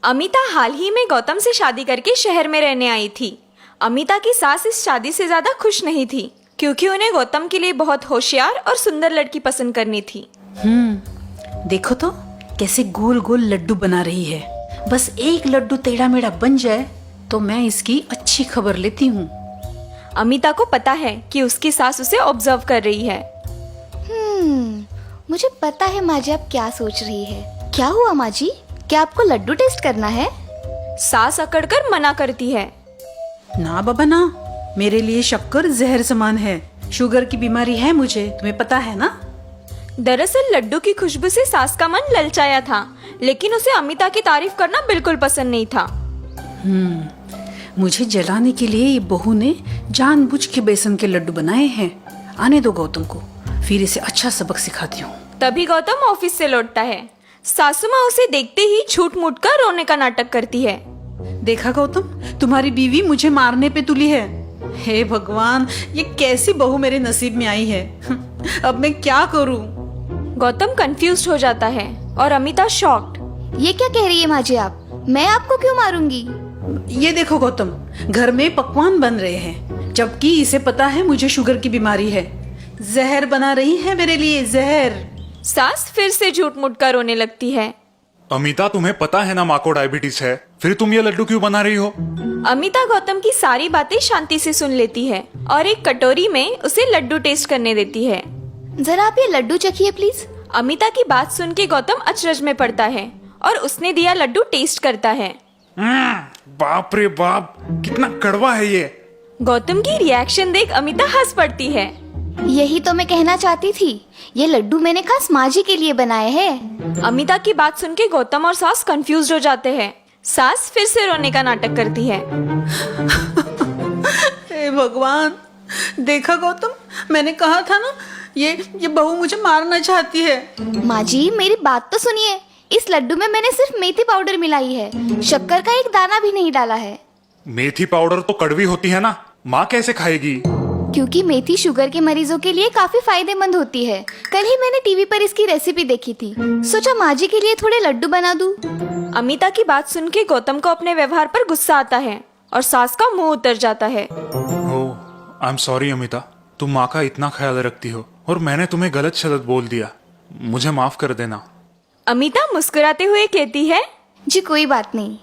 अमिता हाल ही में गौतम से शादी करके शहर में रहने आई थी। अमिता की सास इस शादी से ज्यादा खुश नहीं थी क्योंकि उन्हें गौतम के लिए बहुत होशियार और सुंदर लड़की पसंद करनी थी। देखो तो कैसे गोल गोल लड्डू बना रही है। बस एक लड्डू टेढ़ा मेढ़ा बन जाए तो मैं इसकी अच्छी खबर लेती हूँ। अमिता को पता है कि उसकी सास उसे ऑब्जर्व कर रही है। मुझे पता है माँ जी आप क्या सोच रही है। क्या हुआ माँ जी, क्या आपको लड्डू टेस्ट करना है? सास अकड़कर मना करती है। ना बाबा ना, मेरे लिए शक्कर जहर समान है। शुगर की बीमारी है मुझे, तुम्हें पता है ना। दरअसल लड्डू की खुशबू से सास का मन ललचाया था, लेकिन उसे अमिता की तारीफ करना बिल्कुल पसंद नहीं था। मुझे जलाने के लिए ये बहू ने जानबूझ के बेसन के लड्डू बनाए हैं। आने दो गौतम को, फिर इसे अच्छा सबक सिखाती हूँ। तभी गौतम ऑफिस से लौटता है। सासू माँ उसे देखते ही छूट मूट कर रोने का नाटक करती है। देखा गौतम, तुम्हारी बीवी मुझे मारने पे तुली है। हे भगवान, ये कैसी बहू मेरे नसीब में आई है। अब मैं क्या करूँ? गौतम कंफ्यूज हो जाता है और अमिता शॉक्ड। ये क्या कह रही है माँ जी आप? मैं आपको क्यों मारूंगी? ये देखो गौतम, घर में पकवान बन रहे हैं, जबकि इसे पता है मुझे शुगर की बीमारी है। जहर बना रही है मेरे लिए, जहर। सास फिर से झूठ मूठ कर रोने लगती है। अमिता, तुम्हें पता है ना माँ को डायबिटीज है, फिर तुम ये लड्डू क्यों बना रही हो? अमिता गौतम की सारी बातें शांति से सुन लेती है और एक कटोरी में उसे लड्डू टेस्ट करने देती है। जरा आप ये लड्डू चखिए प्लीज। अमिता की बात सुन के गौतम अचरज में पड़ता है और उसने दिया लड्डू टेस्ट करता है। बाप रे बाप, कितना कड़वा है ये। गौतम की रिएक्शन देख अमिता हंस पड़ती है। यही तो मैं कहना चाहती थी, ये लड्डू मैंने खास माँ जी के लिए बनाए हैं। अमिता की बात सुन के गौतम और सास कंफ्यूज हो जाते हैं। सास फिर से रोने का नाटक करती है। हे भगवान, देखा गौतम, मैंने कहा था ना, ये बहू मुझे मारना चाहती है। माँ जी मेरी बात तो सुनिए। इस लड्डू में मैंने सिर्फ मेथी पाउडर मिलाई है, शक्कर का एक दाना भी नहीं डाला है। मेथी पाउडर तो कड़वी होती है ना, माँ कैसे खाएगी? क्योंकि मेथी शुगर के मरीजों के लिए काफी फायदेमंद होती है। कल ही मैंने टीवी पर इसकी रेसिपी देखी थी, सोचा माँ जी के लिए थोड़े लड्डू बना दूं। अमिता की बात सुन के गौतम को अपने व्यवहार पर गुस्सा आता है और सास का मुंह उतर जाता है। ओह, आई एम सॉरी अमिता, तुम माँ का इतना ख्याल रखती हो और मैंने तुम्हें गलत शब्द बोल दिया, मुझे माफ कर देना। अमिता मुस्कुराते हुए कहती है, जी कोई बात नहीं,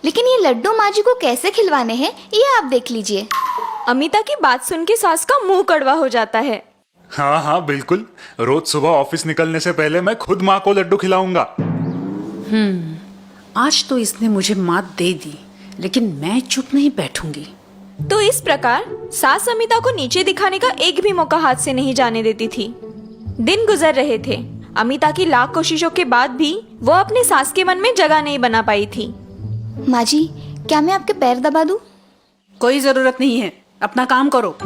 लेकिन ये लड्डू माँ जी को कैसे खिलवाने हैं ये आप देख लीजिए। अमिता की बात सुन के सास का मुंह कड़वा हो जाता है। हाँ हाँ बिल्कुल, रोज सुबह ऑफिस निकलने से पहले मैं खुद माँ को लड्डू खिलाऊंगा। आज तो इसने मुझे मात दे दी, लेकिन मैं चुप नहीं बैठूंगी। तो इस प्रकार सास अमिता को नीचे दिखाने का एक भी मौका हाथ से नहीं जाने देती थी। दिन गुजर रहे थे। अमिता की लाख कोशिशों के बाद भी वो अपने सास के मन में जगह नहीं बना पाई थी। माँ जी, क्या मैं आपके पैर दबा दूं? कोई जरूरत नहीं है, अपना काम करो।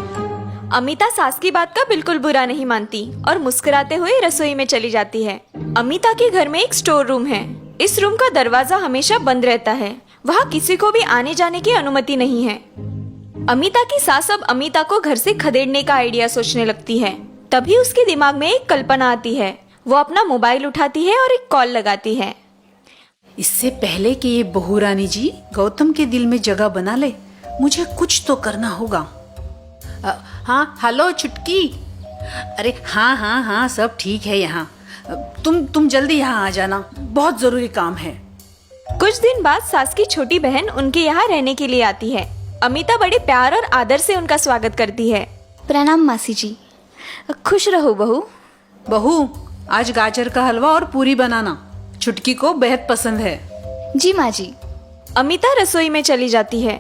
अमिता सास की बात का बिल्कुल बुरा नहीं मानती और मुस्कुराते हुए रसोई में चली जाती है। अमिता के घर में एक स्टोर रूम है। इस रूम का दरवाजा हमेशा बंद रहता है, वहाँ किसी को भी आने जाने की अनुमति नहीं है। अमिता की सास अब अमिता को घर से खदेड़ने का आइडिया सोचने लगती है। तभी उसके दिमाग में एक कल्पना आती है। वो अपना मोबाइल उठाती है और एक कॉल लगाती है। इससे पहले कि ये बहू रानी जी गौतम के दिल में जगह बना ले, मुझे कुछ तो करना होगा। हाँ हेलो छुटकी। अरे हाँ हाँ हाँ, सब ठीक है यहाँ। तुम जल्दी यहाँ आ जाना, बहुत जरूरी काम है। कुछ दिन बाद सास की छोटी बहन उनके यहाँ रहने के लिए आती है। अमिता बड़े प्यार और आदर से उनका स्वागत करती है। प्रणाम मासी जी। खुश रहो बहू। बहू, आज गाजर का हलवा और पूरी बनाना, छुटकी को बेहद पसंद है। जी माँ जी। अमिता रसोई में चली जाती है।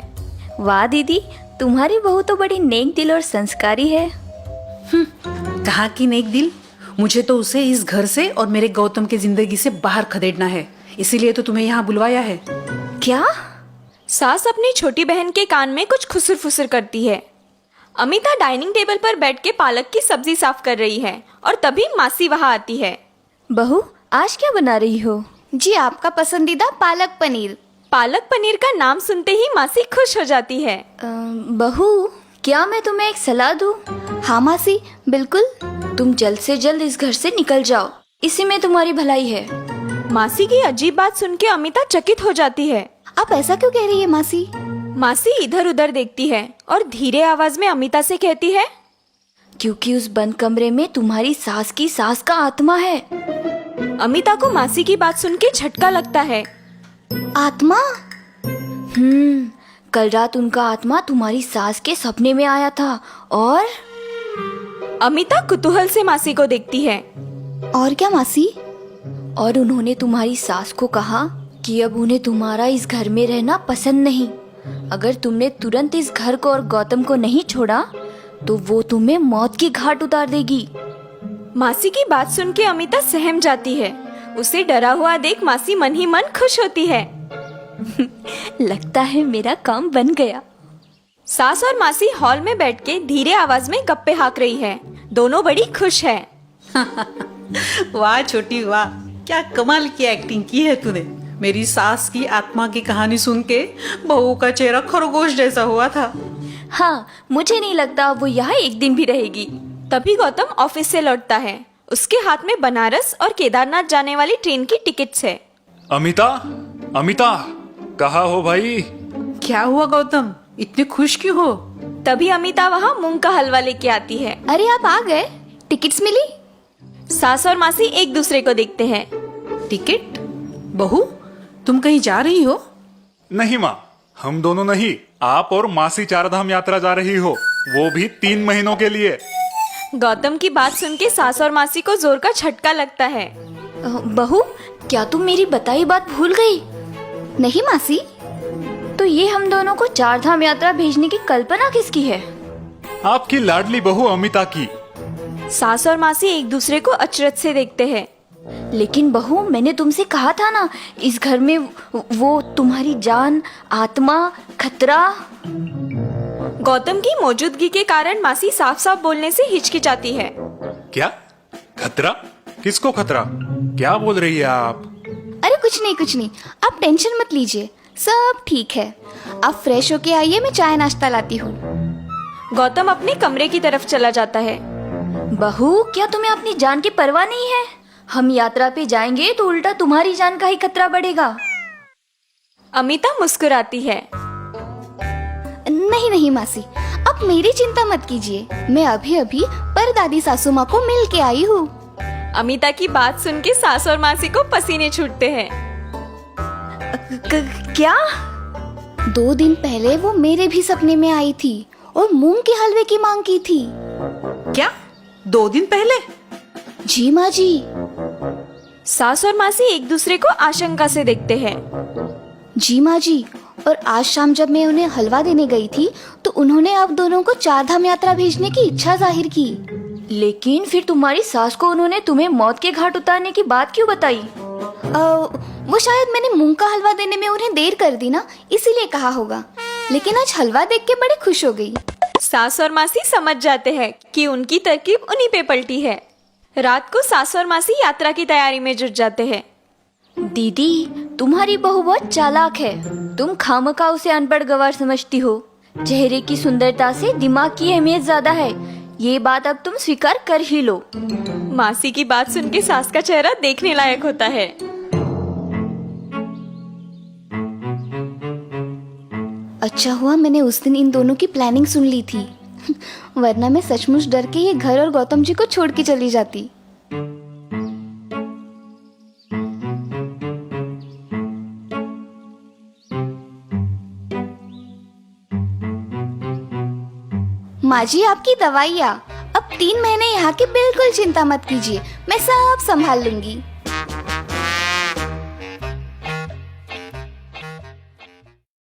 वाह दीदी, तुम्हारी बहू तो बड़ी नेक दिल और संस्कारी है। कहाँ की नेक दिल, मुझे तो उसे इस घर से और मेरे गौतम की जिंदगी से बाहर खदेड़ना है, इसीलिए तो तुम्हें यहाँ बुलवाया है। क्या? सास अपनी छोटी बहन के कान में कुछ खुसर फुसर करती है। अमिता डाइनिंग टेबल पर बैठ के पालक की सब्जी साफ कर रही है और तभी मासी वहाँ आती है। बहू, आज क्या बना रही हो? जी आपका पसंदीदा पालक पनीर। पालक पनीर का नाम सुनते ही मासी खुश हो जाती है। बहू, क्या मैं तुम्हें एक सलाह दूं? हाँ मासी, बिल्कुल। तुम जल्द से जल्द इस घर से निकल जाओ, इसी में तुम्हारी भलाई है। मासी की अजीब बात सुन के अमिता चकित हो जाती है। आप ऐसा क्यों कह रही है मासी? मासी इधर उधर देखती है और धीरे आवाज में अमिता से कहती है, क्योंकि उस बंद कमरे में तुम्हारी सास की सास का आत्मा है। अमिता को मासी की बात सुन के झटका लगता है। आत्मा? कल रात उनका आत्मा तुम्हारी सास के सपने में आया था और अमिता कुतूहल से मासी को देखती है। और क्या मासी? और उन्होंने तुम्हारी सास को कहा कि अब उन्हें तुम्हारा इस घर में रहना पसंद नहीं। अगर तुमने तुरंत इस घर को और गौतम को नहीं छोड़ा तो वो तुम्हें मौत की घाट उतार देगी। मासी की बात सुन के अमिता सहम जाती है। उसे डरा हुआ देख मासी मन ही मन खुश होती है। लगता है मेरा काम बन गया। सास और मासी हॉल में बैठ के धीरे आवाज में गप्पे हाँक रही है। दोनों बड़ी खुश है। वाह छोटी वाह, क्या कमाल की एक्टिंग की है तूने। मेरी सास की आत्मा की कहानी सुन के बहू का चेहरा खरगोश जैसा हुआ था। हाँ, मुझे नहीं लगता वो यहाँ एक दिन भी रहेगी। तभी गौतम ऑफिस से लौटता है। उसके हाथ में बनारस और केदारनाथ जाने वाली ट्रेन की टिकट्स है। अमिता, अमिता, कहाँ हो भाई? क्या हुआ गौतम, इतने खुश क्यों हो? तभी अमिता वहाँ मूंग का हलवा लेके आती है। अरे आप आ गए, टिकट्स मिली? सास और मासी एक दूसरे को देखते हैं। टिकट? बहू, तुम कहीं जा रही हो? नहीं माँ, हम दोनों नहीं, आप और मासी चारधाम यात्रा जा रही हो, वो भी 3 महीनों के लिए। गौतम की बात सुन के सास और मासी को जोर का झटका लगता है। बहू, क्या तुम मेरी बताई बात भूल गई? नहीं मासी। तो ये हम दोनों को चारधाम यात्रा भेजने की कल्पना किसकी है? आपकी लाडली बहू अमिता की। सास और मासी एक दूसरे को अचरज से देखते हैं। लेकिन बहू, मैंने तुमसे कहा था ना, इस घर में वो तुम्हारी जान, आत्मा, खतरा। गौतम की मौजूदगी के कारण मासी साफ साफ बोलने से हिचकिचाती है। क्या खतरा? किसको खतरा? क्या बोल रही है आप? अरे कुछ नहीं, आप टेंशन मत लीजिए, सब ठीक है। आप फ्रेश होके आइए, मैं चाय नाश्ता लाती हूँ। गौतम अपने कमरे की तरफ चला जाता है। बहू, क्या तुम्हें अपनी जान की परवाह नहीं है? हम यात्रा पे जाएंगे तो उल्टा तुम्हारी जान का ही खतरा बढ़ेगा। अमिता मुस्कुराती है। नहीं मासी, आप मेरी चिंता मत कीजिए, मैं अभी अभी परदादी सासू माँ को मिल के आई हूँ। अमिता की बात सुन के सास और मासी को पसीने छूटते हैं। क्या? 2 दिन पहले वो मेरे भी सपने में आई थी और मूंग के हलवे की मांग की थी। क्या 2 दिन पहले? जी माँ जी। सास और मासी एक दूसरे को आशंका से देखते हैं। जी माँ जी, और आज शाम जब मैं उन्हें हलवा देने गई थी तो उन्होंने आप दोनों को चारधाम यात्रा भेजने की इच्छा जाहिर की। लेकिन फिर तुम्हारी सास को उन्होंने तुम्हें मौत के घाट उतारने की बात क्यों बताई? वो शायद मैंने मूंग का हलवा देने में उन्हें देर कर दी ना, इसीलिए कहा होगा। लेकिन आज हलवा देख के बड़े खुश हो गई। सास और मासी समझ जाते हैं कि उनकी तरकीब उन्हीं पे पलटी है। रात को सास और मासी यात्रा की तैयारी में जुट जाते हैं। दीदी, तुम्हारी बहू बहुत चालाक है। तुम खामखा उसे अनपढ़ गंवार समझती हो। चेहरे की सुंदरता से दिमाग की अहमियत ज्यादा है, ये बात अब तुम स्वीकार कर ही लो। मासी की बात सुन के सास का चेहरा देखने लायक होता है। अच्छा हुआ मैंने उस दिन इन दोनों की प्लानिंग सुन ली थी, वरना मैं सचमुच डर के ये घर और गौतम जी को छोड़ के चली जाती। माँ जी, आपकी दवाइयाँ। अब 3 महीने यहाँ की बिल्कुल चिंता मत कीजिए, मैं सब संभाल लूंगी।